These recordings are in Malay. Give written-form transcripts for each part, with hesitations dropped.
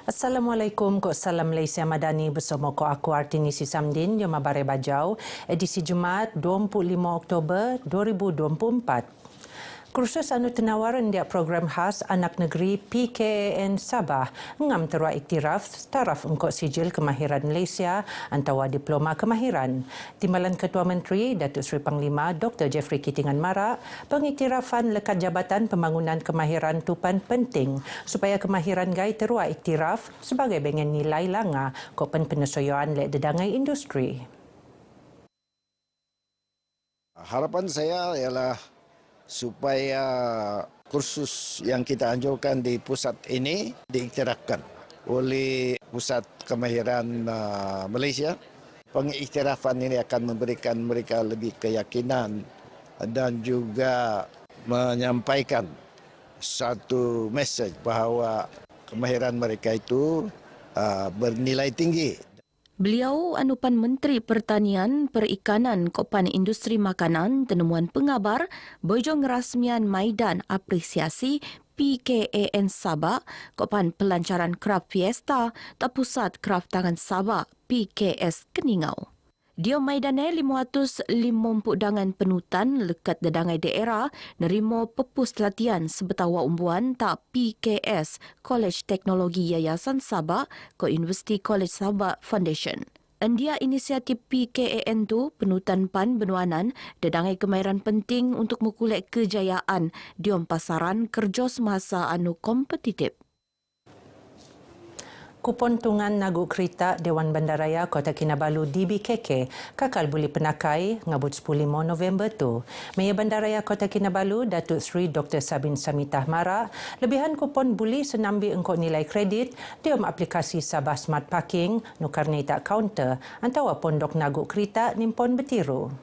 Assalamualaikum, ko Salam Malaysia Madani bersama ko aku Artini Sisamdin, Jom Abare Bajau, edisi Jumaat 25 Oktober 2024. Kursus anu tenawaran dia program khas anak negeri PKAN Sabah ngam terua iktiraf taraf engkau sijil kemahiran Malaysia antawa diploma kemahiran. Timbalan Ketua Menteri Datuk Seri Panglima Dr. Jeffrey Kitingan Marak pengiktirafan lekat Jabatan Pembangunan Kemahiran Tupan penting supaya kemahiran gai terua iktiraf sebagai bengen nilai langa kopen penyesuaian lek dedangai industri. Harapan saya ialah supaya kursus yang kita anjurkan di pusat ini diiktirafkan oleh Pusat Kemahiran Malaysia. Pengiktirafan ini akan memberikan mereka lebih keyakinan dan juga menyampaikan satu mesej bahawa kemahiran mereka itu bernilai tinggi. Beliau anupan Menteri Pertanian, Perikanan, Kopan Industri Makanan, Tenemuan Pengabar, bojong rasmian Maidan Apresiasi PKAN Sabah, Kopan Pelancaran Kraft Fiesta, Pusat Kraft Tangan Sabah, PKS Keningau. Dia Maidane 550 dangan penutan lekat dedangai daerah nerima pepus latihan sebetawa umbuan tak PKS College Teknologi Yayasan Sabah ko University College Sabah Foundation. Andia inisiatif PKAN tu penutan pan benuanan dedangai kemahiran penting untuk mengulik kejayaan diom pasaran kerja semasa anu kompetitif. Kupon tungan nagu kereta Dewan Bandaraya Kota Kinabalu DBKK kakal boleh penakai ngabut 15 November tu. Mayor Bandaraya Kota Kinabalu Datuk Seri Dr. Sabin Samitah Marak, lebihan kupon boleh senambi engkau nilai kredit diom aplikasi Sabah Smart Parking nukar tak kaunter antawa pondok nagu kereta nimpon betiru.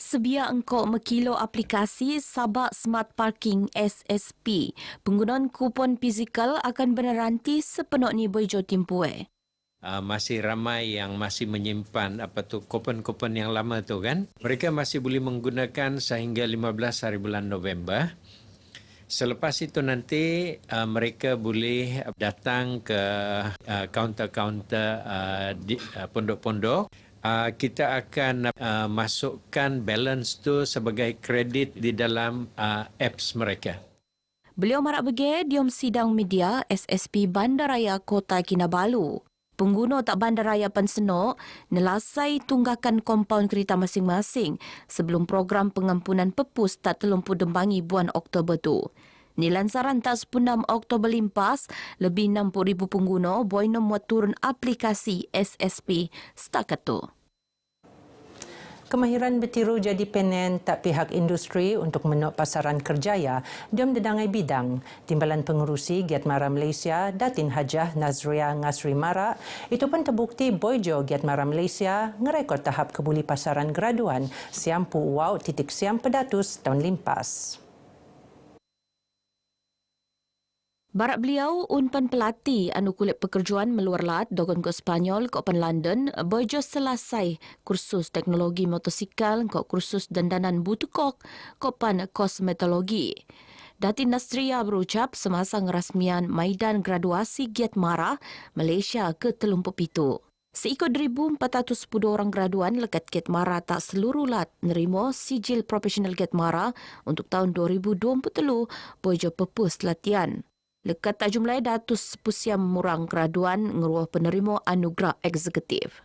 Sebia engkau mekilo aplikasi Sabah Smart Parking SSP, penggunaan kupon fizikal akan beneranti sepenuh ni boijo timpue. Masih ramai yang masih menyimpan kupon-kupon yang lama tu kan. Mereka masih boleh menggunakan sehingga 15 hari bulan November. Selepas itu nanti mereka boleh datang ke kaunter-kaunter di pondok-pondok. Kita akan masukkan balance tu sebagai kredit di dalam apps mereka. Beliau marak bege diom sidang media SSP Bandaraya Kota Kinabalu. Pengguna tak bandaraya pensenok nelasai tunggakan kompaun kereta masing-masing sebelum program pengampunan pepus tak terlumpur dembangi bulan Oktober tu. Nilansaran tak 16 Oktober limpas, lebih 60,000 pengguna boleh muat turun aplikasi SSP setakat tu. Kemahiran bertiru jadi penen tak pihak industri untuk menok pasaran kerjaya diom dedangai bidang. Timbalan pengurusi Giat Mara Malaysia Datin Hajah Nazria Ngasri Marak itu pun terbukti boijo Giat Mara Malaysia ngerekod tahap kebuli pasaran graduan siampu wow titik siam pedatus tahun limpas. Barak beliau unpan pelatih anu kulit pekerjaan meluar lat dogon ke Spanyol ke Open London boijo selesai kursus teknologi motosikal ke kursus dandanan butukok ke Open Kosmetologi. Datin Nasria berucap semasa ngerasmian Maidan Graduasi Giat Mara Malaysia ke-37. Seikut 1,410 orang graduan lekat Giat Mara tak seluruh lat nerima sijil profesional Giat Mara untuk tahun 2023 boijo pepus latihan. Lekat tak jumlah datus pusiam murang graduan ngeruah penerima anugerah eksekutif.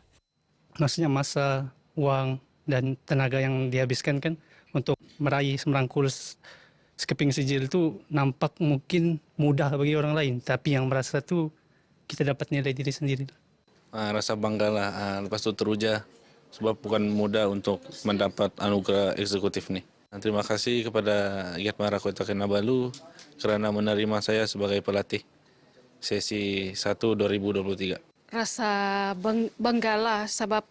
Maksudnya masa, wang dan tenaga yang dihabiskan kan untuk meraih merangkul sekeping sijil itu nampak mungkin mudah bagi orang lain. Tapi yang merasa tu kita dapat nilai diri sendiri. Rasa bangga lah, lepas tu teruja sebab bukan mudah untuk mendapat anugerah eksekutif ni. Terima kasih kepada Giat Mara Kota Kinabalu kerana menerima saya sebagai pelatih sesi 1 2023. Rasa banggalah sebab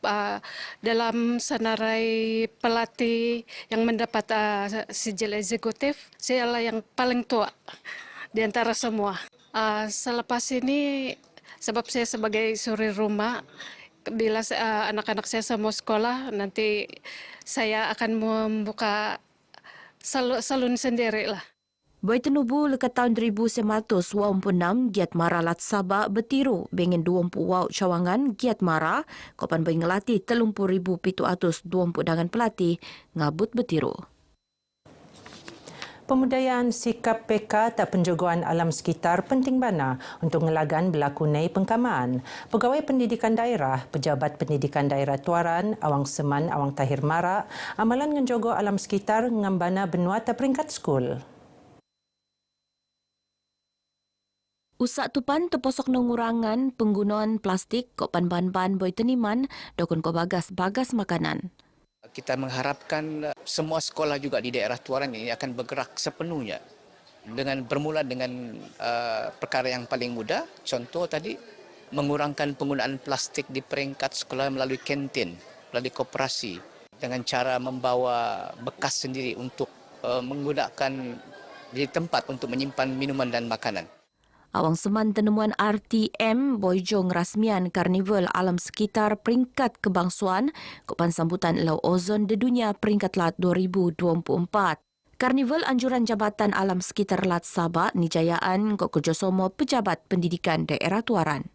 dalam senarai pelatih yang mendapat sijil eksekutif, saya lah yang paling tua di antara semua. Selepas ini, sebab saya sebagai suri rumah, bila anak-anak saya semua sekolah, nanti saya akan membuka salon sendiri lah. Boi tenubu lekat tahun 1986 giat mara lat Sabah betiru bengen 20 wau cawangan giat mara kopan boi ngelatih 30,720 dangan pelatih ngabut betiru. Pemudayaan sikap PK tak penjagaan alam sekitar penting bana untuk ngelagan berlakunai pengkamaan. Pegawai pendidikan daerah, pejabat pendidikan daerah Tuaran, Awang Seman, Awang Tahir Marak, amalan ngenjogo alam sekitar ngambana benua tak peringkat skul. Usak tupan terposok mengurangan penggunaan plastik kopan bahan-bahan boi teniman dokon ko bagas makanan. Kita mengharapkan semua sekolah juga di daerah Tuaran ini akan bergerak sepenuhnya bermula dengan perkara yang paling mudah. Contoh tadi, mengurangkan penggunaan plastik di peringkat sekolah melalui kantin, melalui koperasi dengan cara membawa bekas sendiri untuk menggunakan di tempat untuk menyimpan minuman dan makanan. Awang Seman tenemuan RTM Bojong Rasmian Karnival Alam Sekitar peringkat kebangsuan kopan sambutan Lau Ozon di Dunia peringkat lat 2024. Karnival anjuran Jabatan Alam Sekitar Lat Sabah nijayaan kok kerjasama pejabat pendidikan daerah Tuaran.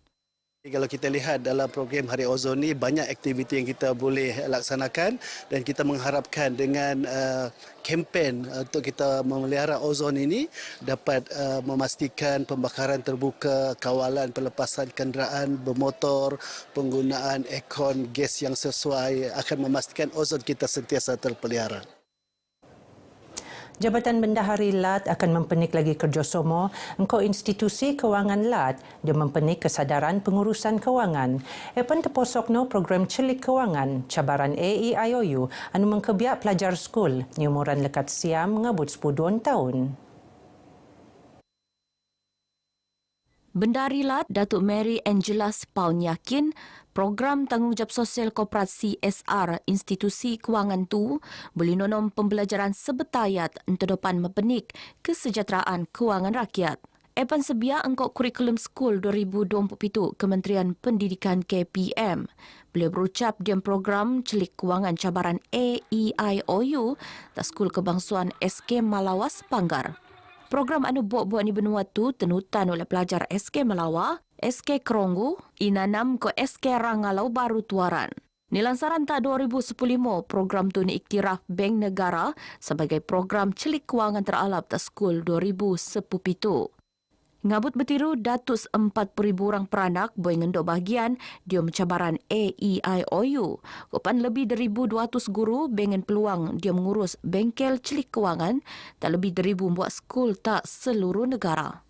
Kalau kita lihat dalam program Hari Ozon ni banyak aktiviti yang kita boleh laksanakan dan kita mengharapkan dengan kempen untuk kita memelihara ozon ini dapat memastikan pembakaran terbuka, kawalan pelepasan kenderaan bermotor, penggunaan aircon gas yang sesuai akan memastikan ozon kita sentiasa terpelihara. Jabatan Bendahari LAT akan mempenik lagi kerjasama engkau institusi kewangan LAT dia mempenik kesadaran pengurusan kewangan. Epan terposokno program celik kewangan cabaran AEIOU anu mengkebiak pelajar skul ni umuran lekat siam ngabut 10 tahun. Bendahari LAT Datuk Mary Angela Spaun yakin program tanggungjawab sosial koperasi CSR institusi kewangan tu boleh nonom pembelajaran sebetayat untuk depan mempenik kesejahteraan kewangan rakyat. Epan sebia engkau kurikulum skul 2027 Kementerian Pendidikan KPM. Beliau berucap diam program celik kewangan cabaran AEIOU tak skul kebangsuan SK Malawas Panggar. Program anu buat-buat ni benua tu tenutan oleh pelajar SK Malawa, SK Keronggu, Inanam ke SK Rangalau Baru Tuaran. Nilansaran tak 2015, program tu diiktiraf Bank Negara sebagai program celik kewangan teralap tak skul 2017. Ngabut betiru datus 40,000 orang peranak boi ngendok bahagian dia mencabaran AEIOU. Kopan lebih dari 1,200 guru bengen peluang dia mengurus bengkel celik kewangan tak lebih dari 1,000 buat skul tak seluruh negara.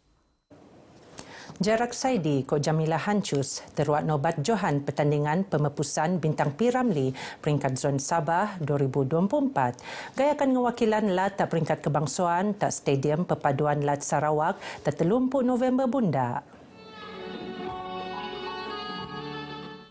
Jarak Saidi Kok Jamilah Hancus teruat nobat Johan pertandingan pemepusan Bintang P. Ramlee peringkat Zon Sabah 2024. Gayakan ngewakilan LAT tak peringkat kebangsuan tak Stadium Perpaduan LAT Sarawak tak 30 November bunda.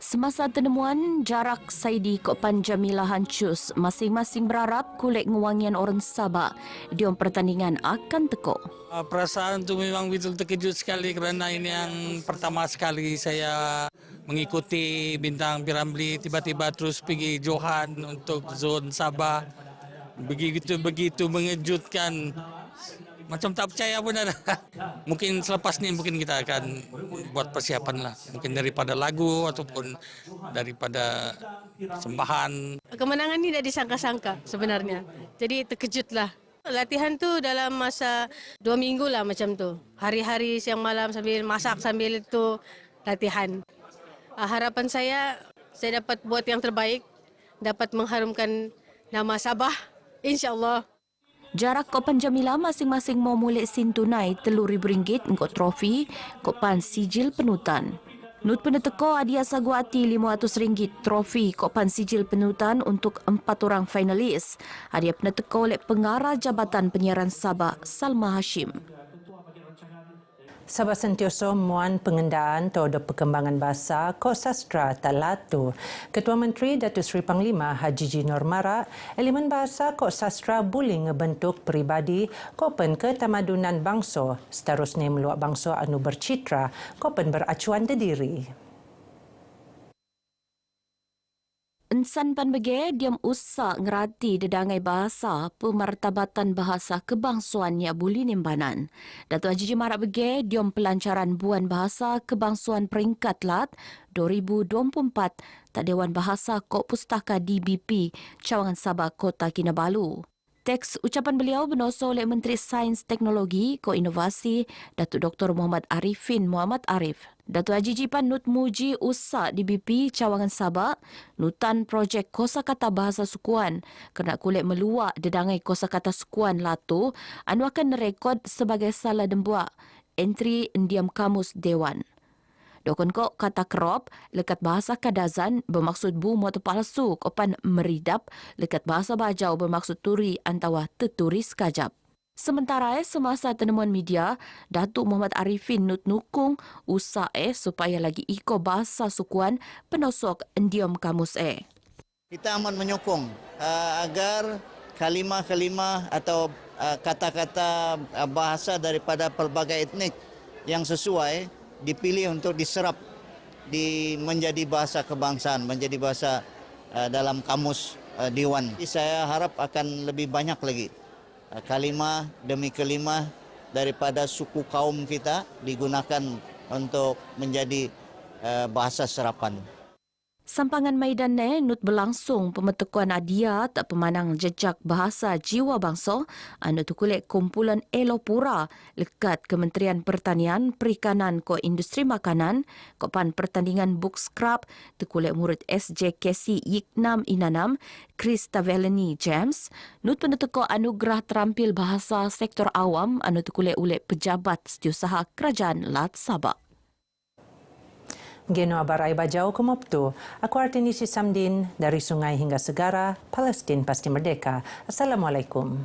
Semasa penemuan Jarak Saidi Kopan Jamilah Hancus, masing-masing berharap kulit ngewangian orang Sabah diom pertandingan akan teko. Perasaan itu memang betul terkejut sekali kerana ini yang pertama sekali saya mengikuti Bintang P. Ramlee, tiba-tiba terus pergi Johan untuk zon Sabah. Begitu mengejutkan. Macam tak percaya pun ada. Mungkin selepas ni mungkin kita akan buat persiapan lah. Mungkin daripada lagu ataupun daripada sembahan. Kemenangan ni dah disangka-sangka sebenarnya. Jadi terkejutlah. Latihan tu dalam masa 2 minggu lah macam tu. Hari-hari siang malam sambil masak sambil tu latihan. Harapan saya dapat buat yang terbaik. Dapat mengharumkan nama Sabah. InsyaAllah. Jarak Kopan Jamilah masing-masing mau mulik sin tunai RM10,000 untuk trofi Kopan Sijil Penutan. Nut peneteko hadiah saguati RM500 trofi Kopan Sijil Penutan untuk 4 orang finalis. Hadiah peneteko oleh Pengarah Jabatan Penyiaran Sabah Salma Hashim. Sabah sentiasa muan pengendaan terhadap perkembangan bahasa Kos Sastra Talatu. Ketua Menteri Datuk Seri Panglima Haji G. Nur Marak, elemen bahasa Kos Sastra boleh ngebentuk peribadi kopen ketamadunan bangsa, seterusnya meluak bangsa anu bercitra, kopen beracuan diri. Ensan pan bege diam usak ngerati dedangai bahasa pemartabatan bahasa kebangsuan ya buli nimbanan. Datuk Haji Marak bege diam pelancaran buan bahasa kebangsuan peringkat lat 2024 tak Dewan Bahasa Kok Pustaka DBP Cawangan Sabah Kota Kinabalu. Teks ucapan beliau benoso oleh Menteri Sains Teknologi Ko Inovasi Datuk Dr. Muhammad Arifin Muhammad Arif. Datuk Haji Jipan Nut Muji Usak DBP Cawangan Sabah nutan projek kosakata bahasa sukuan kena kulit meluak dedangai kosakata sukuan latu anu akan rekod sebagai salah dembuak entry endiam kamus Dewan. Dokon kok kata kerop lekat bahasa kadazan bermaksud bu moto palsu kopan meridap lekat bahasa bajau bermaksud turi antawa teturi sekajap. Sementara semasa tenemuan media, Datuk Muhammad Arifin nut nukung usaha supaya lagi iko bahasa sukuan penosok endiam kamus Kita amat menyokong agar kalimah-kalimah atau kata-kata bahasa daripada pelbagai etnik yang sesuai dipilih untuk diserap menjadi bahasa kebangsaan, menjadi bahasa dalam kamus Dewan. Saya harap akan lebih banyak lagi kalimah demi kalimah daripada suku kaum kita digunakan untuk menjadi bahasa serapan. Sampangan Maidan nut berlangsung pembentukan adia tak pemanang jejak bahasa jiwa bangsa anu tukulek kumpulan Elopura lekat Kementerian Pertanian Perikanan ko Industri Makanan kopan pertandingan book scrap tukulek murid SJKC Yiknam Inanam Chris Tavelani James nut penentuko anugerah terampil bahasa sektor awam anu tukulek oleh pejabat setiausaha Kerajaan Lat Sabah. Geno Abarai Bajau Kumoptu. Aku Artinisi Samdin dari Sungai hingga Segara, Palestin pasti merdeka. Assalamualaikum.